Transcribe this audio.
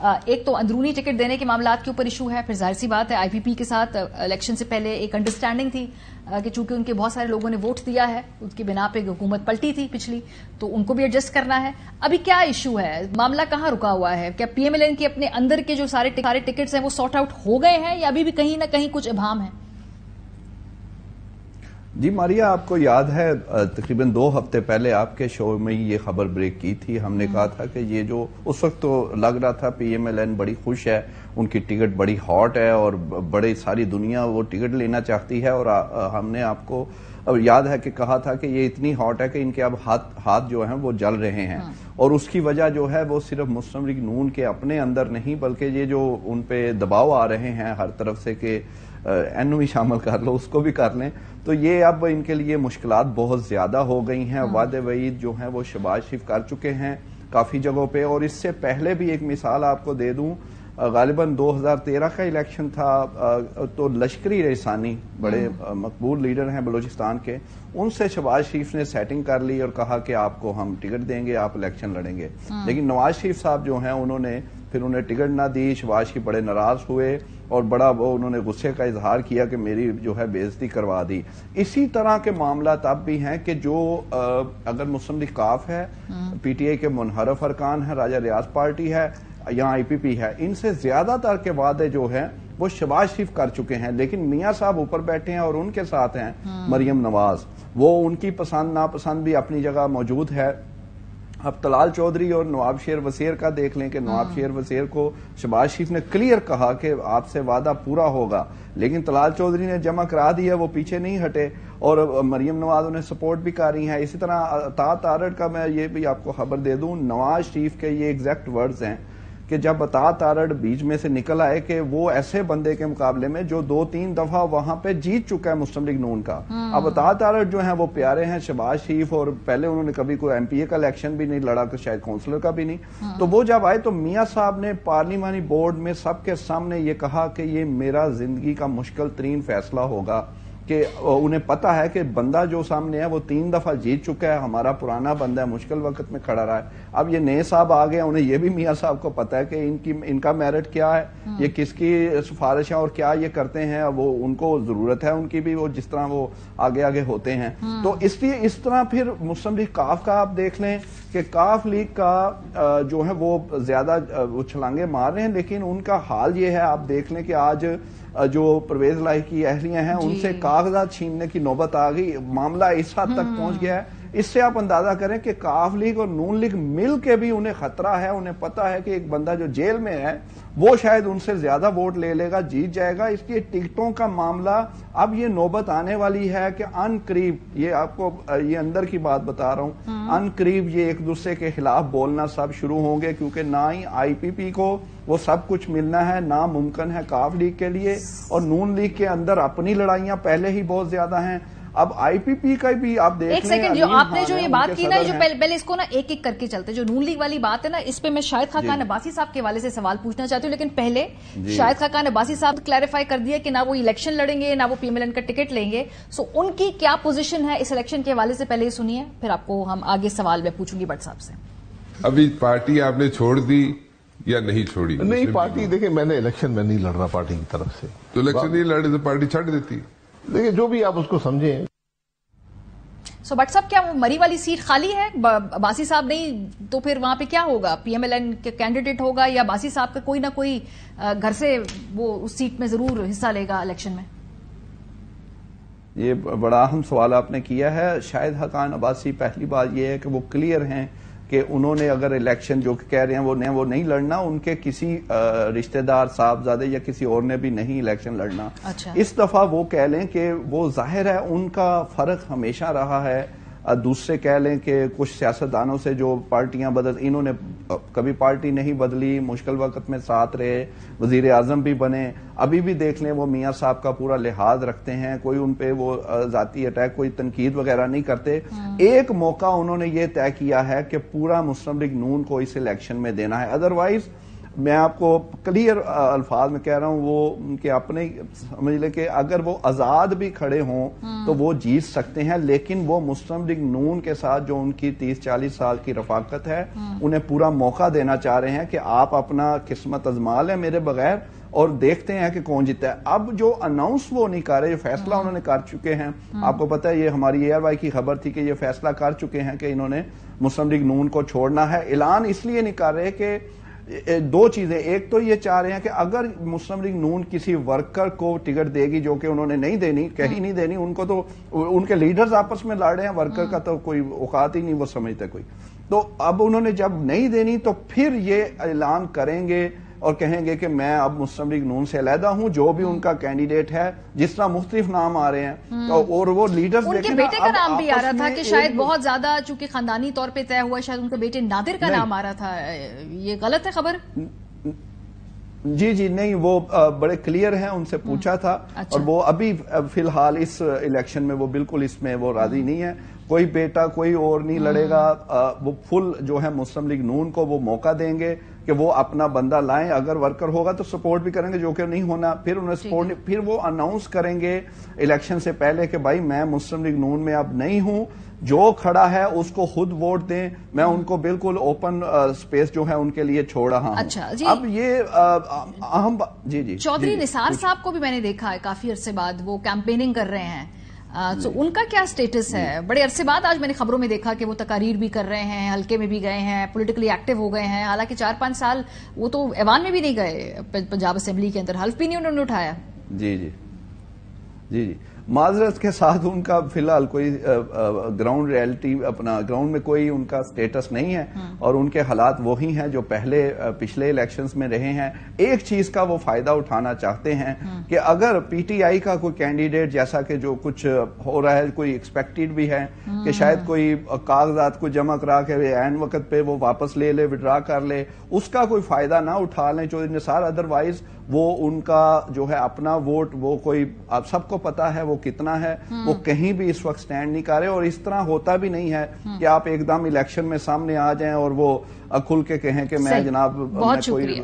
ایک تو اندرونی ٹکٹ دینے کے معاملات کے اوپر ایشو ہے، پھر ظاہر سی بات ہے IPP کے ساتھ الیکشن سے پہلے ایک انڈرسٹینڈنگ تھی کہ چونکہ ان کے بہت سارے لوگوں نے ووٹ دیا ہے، اس کی بنا پہ حکومت پلٹی تھی پچھلی، تو ان کو بھی ایڈجسٹ کرنا ہے. ابھی کیا ایشو ہے؟ معاملہ کہاں رکا ہوا ہے؟ کیا PMLN کے اپنے اندر کے جو سارے ٹکٹس ہیں وہ سارٹ آؤٹ ہو گئے ہیں یا ابھی بھی کہیں نہ کہیں کچھ ابہام ہے؟ جی ماریا، آپ کو یاد ہے تقریباً 2 ہفتے پہلے آپ کے شو میں یہ خبر بریک کی تھی. ہم نے کہا تھا کہ یہ جو اس وقت تو لگ رہا تھا PMLN بڑی خوش ہے، ان کی ٹکٹ بڑی ہاٹ ہے اور بڑی ساری دنیا وہ ٹکٹ لینا چاہتی ہے، اور ہم نے آپ کو یاد ہے کہ کہا تھا کہ یہ اتنی ہاٹ ہے کہ ان کے اب ہاتھ جو ہیں وہ جل رہے ہیں، اور اس کی وجہ جو ہے وہ صرف مسلم لیگ نون کے اپنے اندر نہیں بلکہ یہ جو ان پہ دباؤ آ رہے ہیں ہر طرف سے کہ NO بھی شامل کر لو، اس کو بھی کر لیں، تو یہ اب ان کے لیے مشکلات بہت زیادہ ہو گئی ہیں. وعدے وعید جو ہیں وہ شہباز شریف کر چکے ہیں کافی جگہوں پہ، اور اس سے پہلے بھی ایک مثال آپ کو دے دوں، غالباً 2013 کا الیکشن تھا تو لشکری رئیسانی بڑے مقبول لیڈر ہیں بلوچستان کے، ان سے شہباز شریف نے سیٹنگ کر لی اور کہا کہ آپ کو ہم ٹکٹ دیں گے، آپ الیکشن لڑیں گے. لیکن نواز شریف صاحب جو ہیں انہوں نے پھر انہیں ٹکٹ نہ دی. شہباز شریف بڑے ناراض ہوئے اور بڑا وہ انہوں نے غصے کا اظہار کیا کہ میری جو ہے بے عزتی کروا دی. اسی طرح کے معاملات اب بھی ہیں کہ جو اگر مسلم لیگ کاف ہے، PTI کے منحرف ارکان ہیں، راجہ ریاض پارٹی ہے یا IPP ہے، ان سے زیادہ تر کے وعدے جو ہیں وہ شہباز شریف کر چکے ہیں. لیکن میاں صاحب اوپر بیٹھے ہیں اور ان کے ساتھ ہیں مریم نواز. وہ ان کی پسند ناپسند بھی اپنی جگہ موجود ہے. اب طلال چودھری اور نواب شیر وزیر کا دیکھ لیں کہ نواب شیر وزیر کو شہباز شریف نے کلیئر کہا کہ آپ سے وعدہ پورا ہوگا، لیکن طلال چودھری نے جمع کرا دیا، وہ پیچھے نہیں ہٹے اور مریم نواز انہیں سپورٹ بھی کر رہی ہیں. اسی طرح عطا تارڑ کا میں یہ بھی آپ کو خبر دے دوں، نواز شریف کے یہ ایگزیکٹ ورڈز ہیں کہ جب عطا تارڑ بیچ میں سے نکل آئے کہ وہ ایسے بندے کے مقابلے میں جو 2-3 دفعہ وہاں پہ جیت چکا ہے مسلم لیگ نون کا. اب عطا تارڑ جو ہیں وہ پیارے ہیں شہباز شریف، اور پہلے انہوں نے کبھی کوئی MPA کا الیکشن بھی نہیں لڑا، کہ شاید کونسلر کا بھی نہیں. تو وہ جب آئے تو میاں صاحب نے پارلیمانی بورڈ میں سب کے سامنے یہ کہا کہ یہ میرا زندگی کا مشکل ترین فیصلہ ہوگا، کہ انہیں پتا ہے کہ بندہ جو سامنے ہے وہ 3 دفعہ جیت چکا ہے، ہمارا پرانا بندہ ہے، مشکل وقت میں کھڑا رہا ہے. اب یہ نئے صاحب آ گئے، انہیں یہ بھی میاں صاحب کو پتا ہے کہ ان کا میرٹ کیا ہے، یہ کس کی سفارش ہے اور کیا یہ کرتے ہیں، وہ ان کو ضرورت ہے ان کی بھی، وہ جس طرح وہ آگے آگے ہوتے ہیں. تو اس لیے اس طرح پھر مسلم لیگ کاف کا آپ دیکھ لیں کہ کاف لیگ کا جو ہے وہ زیادہ وہ چھلانگے مار رہے ہیں، لیکن ان کا حال یہ ہے، آپ دیکھ لیں کہ آج جو پرویز الہی کی اہلیاں ہیں ان سے کاغذات چھیننے کی نوبت آ گئی. معاملہ اس حد تک پہنچ گیا ہے. اس سے آپ اندازہ کریں کہ کاف لیگ اور نون لیگ مل کے بھی انہیں خطرہ ہے. انہیں پتا ہے کہ ایک بندہ جو جیل میں ہے وہ شاید ان سے زیادہ ووٹ لے لے گا، جیت جائے گا. اس لیے ٹکٹوں کا معاملہ اب یہ نوبت آنے والی ہے کہ ان قریب، یہ آپ کو یہ اندر کی بات بتا رہا ہوں، ان قریب یہ ایک دوسرے کے خلاف بولنا سب شروع ہوں گے، کیونکہ نہ ہی IPP کو وہ سب کچھ ملنا ہے، نہ ممکن ہے کاف لیگ کے لیے، اور نون لیگ کے اندر اپنی لڑائیاں پہلے ہی بہت زیادہ ہیں. اب IPP کا بھی آپ دیکھ لیں. ایک سیکنڈ، جو آپ نے جو یہ بات کی نا، جو پہلے اس کو نا ایک ایک کر کے چلتے، جو نون لیگ والی بات ہے نا، اس پہ میں شاہد خاقان عباسی صاحب کے حوالے سے سوال پوچھنا چاہتی ہوں. لیکن پہلے شاہد خاقان عباسی صاحب کلیریفائی کر دیا کہ نہ وہ الیکشن لڑیں گے، نہ وہ PMLN کا ٹکٹ لیں گے. سو ان کی کیا پوزیشن ہے اس الیکشن کے حوالے سے پہلے سنیے، پھر آپ کو ہم آگے سوال میں پوچھوں گی بٹ صاحب سے. ابھی پارٹی آپ نے چھوڑ دی یا نہیں چھوڑی؟ نہیں، پارٹی دیکھیں میں نے الیکشن میں نہیں لڑ رہا پارٹی کی طرف سے. تو الیکشن نہیں لڑے تو پارٹی چھٹ دیتی. دیکھیں جو بھی آپ اس کو سمجھیں. سو بٹ صاحب کیا وہ مری والی سیٹ خالی ہے؟ باسی صاحب نہیں تو پھر وہاں پہ کیا ہوگا؟ PMLN کے کینڈیڈیٹ ہوگا یا باسی صاحب کا کوئی نہ کوئی گھر سے وہ اس سیٹ میں ضرور حصہ لے گا الیکشن میں؟ یہ بڑا اہم سوال آپ نے کیا ہے. شاہد خاقان عباسی پہلی بات یہ ہے کہ وہ کلیئر ہیں کہ انہوں نے اگر الیکشن جو کہہ رہے ہیں وہ نہیں لڑنا، ان کے کسی رشتہ دار صاحبزادے یا کسی اور نے بھی نہیں الیکشن لڑنا. اس دفعہ وہ کہہ لیں کہ وہ ظاہر ہے ان کا فرق ہمیشہ رہا ہے. دوسرے کہہ لیں کہ کچھ سیاستدانوں سے جو پارٹیاں انہوں نے کبھی پارٹی نہیں بدلی، مشکل وقت میں ساتھ رہے، وزیر اعظم بھی بنے. ابھی بھی دیکھ لیں وہ میاں صاحب کا پورا لحاظ رکھتے ہیں، کوئی ان پہ وہ ذاتی اٹیک، کوئی تنقید وغیرہ نہیں کرتے. ایک موقع انہوں نے یہ طے کیا ہے کہ پورا مسلم لیگ نون کو اس الیکشن میں دینا ہے. ادروائز میں آپ کو کلیئر الفاظ میں کہہ رہا ہوں، وہ کہ اپنے سمجھ لیں کہ اگر وہ آزاد بھی کھڑے ہوں تو وہ جیت سکتے ہیں، لیکن وہ مسلم لیگ نون کے ساتھ جو ان کی 30-40 سال کی رفاقت ہے انہیں پورا موقع دینا چاہ رہے ہیں کہ آپ اپنا قسمت آزما لیں میرے بغیر اور دیکھتے ہیں کہ کون جیتا ہے۔ اب جو اناؤنس وہ نہیں کر رہے، جو فیصلہ انہوں نے کر چکے ہیں، آپ کو پتہ ہے یہ ہماری ARY کی خبر تھی کہ یہ فیصلہ کر چکے ہیں کہ انہوں نے مسلم لیگ نون کو چھوڑنا ہے۔ اعلان اس لیے نہیں کر رہے کہ دو چیزیں، ایک تو یہ چاہ رہے ہیں کہ اگر مسلم لیگ نون کسی ورکر کو ٹکٹ دے گی، جو کہ انہوں نے نہیں دینی، کہیں نہیں دینی، ان کو تو ان کے لیڈرز آپس میں لڑ رہے ہیں، ورکر کا تو کوئی اوقات ہی نہیں وہ سمجھتے کوئی، تو اب انہوں نے جب نہیں دینی تو پھر یہ اعلان کریں گے اور کہیں گے کہ میں اب مسلم لیگ نون سے علیحدہ ہوں، جو بھی ان کا کینڈیڈیٹ ہے، جس طرح مختلف نام آ رہے ہیں اور وہ لیڈرز ان کے بیٹے کا نام بھی آ رہا تھا کہ شاید بہت زیادہ چونکہ خاندانی طور پہ طے ہوا ہے، شاید ان کے بیٹے نادر کا نام آ رہا تھا، یہ غلط ہے خبر؟ جی نہیں، وہ بڑے کلیئر ہیں، ان سے پوچھا تھا اور وہ ابھی فی الحال اس الیکشن میں وہ بالکل اس میں وہ راضی نہیں ہے، کوئی بیٹا کوئی اور نہیں لڑے گا، وہ فل جو ہے مسلم لیگ نون کو وہ موقع دیں گے کہ وہ اپنا بندہ لائیں، اگر ورکر ہوگا تو سپورٹ بھی کریں گے، جو کہ نہیں ہونا پھر انہیں سپورٹ نہیں، پھر وہ اناؤنس کریں گے الیکشن سے پہلے کہ بھائی میں مسلم لیگ نون میں اب نہیں ہوں، جو کھڑا ہے اس کو خود ووٹ دیں، میں ان کو بالکل اوپن سپیس جو ہے ان کے لیے چھوڑ رہا ہوں۔ اچھا جی، اب یہ اہم جی چودھری نثار صاحب کو بھی میں نے دیکھا ہے کافی عرصے بعد وہ کیمپیننگ کر رہے ہیں، تو ان کا کیا سٹیٹس ہے؟ بڑے عرصے بعد آج میں نے خبروں میں دیکھا کہ وہ تقاریر بھی کر رہے ہیں، حلقے میں بھی گئے ہیں، پولیٹیکلی ایکٹیو ہو گئے ہیں، حالانکہ 4-5 سال وہ تو ایوان میں بھی نہیں گئے، پنجاب اسمبلی کے اندر حلف بھی نہیں انہوں نے اٹھایا۔ جی معذرت کے ساتھ ان کا فی الحال کوئی گراؤنڈ ریالٹی اپنا گراؤنڈ میں کوئی ان کا سٹیٹس نہیں ہے اور ان کے حالات وہی ہیں جو پچھلے الیکشنز میں رہے ہیں۔ ایک چیز کا وہ فائدہ اٹھانا چاہتے ہیں کہ اگر PTI کا کوئی کینڈیڈیٹ جیسا کہ جو کچھ ہو رہا ہے، کوئی ایکسپیکٹڈ بھی ہے کہ شاید کوئی کاغذات کو جمع کرا کے عین وقت پہ وہ واپس لے لے، وڈرا کر لے، اس کا کوئی فائدہ نہ اٹھا لیں چودھری نثار، ادروائز وہ ان کا جو ہے اپنا ووٹ وہ کوئی آپ سب کو پتا ہے وہ کتنا ہے، وہ کہیں بھی اس وقت سٹینڈ نہیں کر رہے، اور اس طرح ہوتا بھی نہیں ہے کہ آپ ایک دم الیکشن میں سامنے آ جائیں اور وہ کھل کے کہیں کہ میں جناب میں کوئی